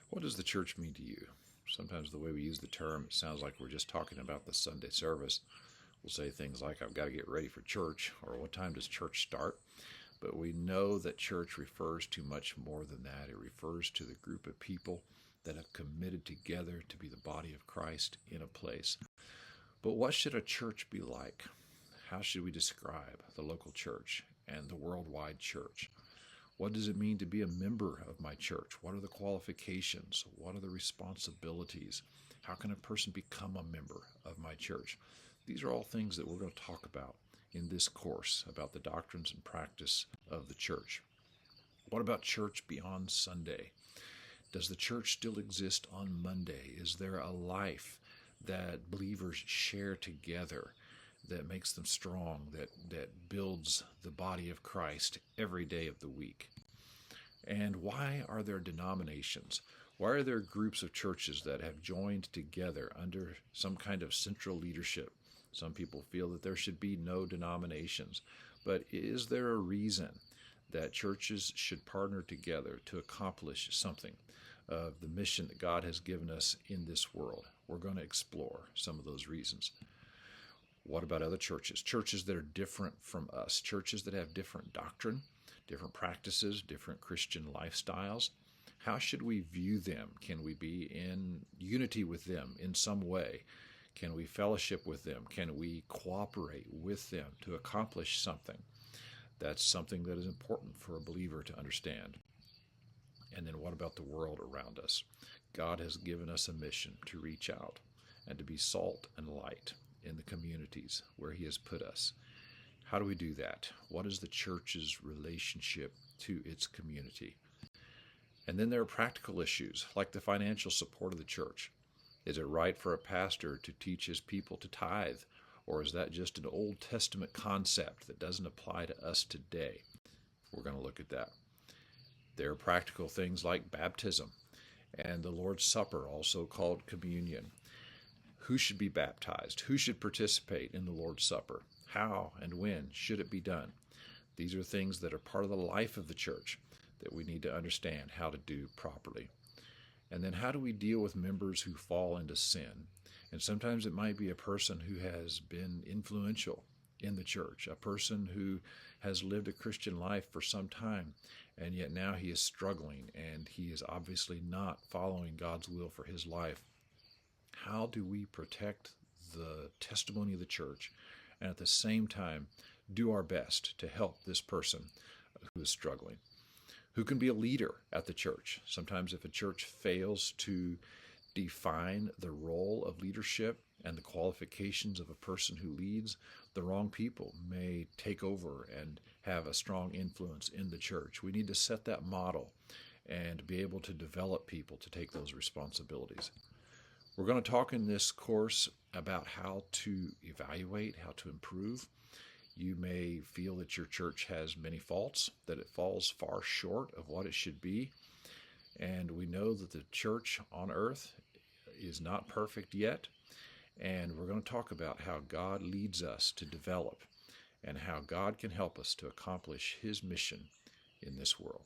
What does the church mean to you? Sometimes the way we use the term, it sounds like we're just talking about the Sunday service. We'll say things like, I've got to get ready for church, or what time does church start? But we know that church refers to much more than that. It refers to the group of people that have committed together to be the body of Christ in a place. But what should a church be like? How should we describe the local church and the worldwide church? What does it mean to be a member of my church? What are the qualifications? What are the responsibilities? How can a person become a member of my church? These are all things that we're going to talk about in this course about the doctrines and practice of the church. What about church beyond Sunday? Does the church still exist on Monday? Is there a life that believers share together that makes them strong, that builds the body of Christ every day of the week? And why are there denominations? Why are there groups of churches that have joined together under some kind of central leadership? Some people feel that there should be no denominations. But is there a reason that churches should partner together to accomplish something of the mission that God has given us in this world? We're going to explore some of those reasons. What about other churches? Churches that are different from us, churches that have different doctrine, different practices, different Christian lifestyles. How should we view them? Can we be in unity with them in some way? Can we fellowship with them? Can we cooperate with them to accomplish something? That's something that is important for a believer to understand. And then what about the world around us? God has given us a mission to reach out and to be salt and light in the communities where He has put us. How do we do that? What is the church's relationship to its community? And then there are practical issues like the financial support of the church. Is it right for a pastor to teach his people to tithe? Or is that just an Old Testament concept that doesn't apply to us today? We're going to look at that. There are practical things like baptism and the Lord's Supper, also called communion. Who should be baptized? Who should participate in the Lord's Supper? How and when should it be done? These are things that are part of the life of the church that we need to understand how to do properly. And then how do we deal with members who fall into sin? And sometimes it might be a person who has been influential in the church, a person who has lived a Christian life for some time, and yet now he is struggling and he is obviously not following God's will for his life. How do we protect the testimony of the church and at the same time do our best to help this person who is struggling? Who can be a leader at the church? Sometimes if a church fails to define the role of leadership and the qualifications of a person who leads, the wrong people may take over and have a strong influence in the church. We need to set that model and be able to develop people to take those responsibilities. We're going to talk in this course about how to evaluate, how to improve. You may feel that your church has many faults, that it falls far short of what it should be. And we know that the church on earth is not perfect yet. And we're going to talk about how God leads us to develop and how God can help us to accomplish His mission in this world.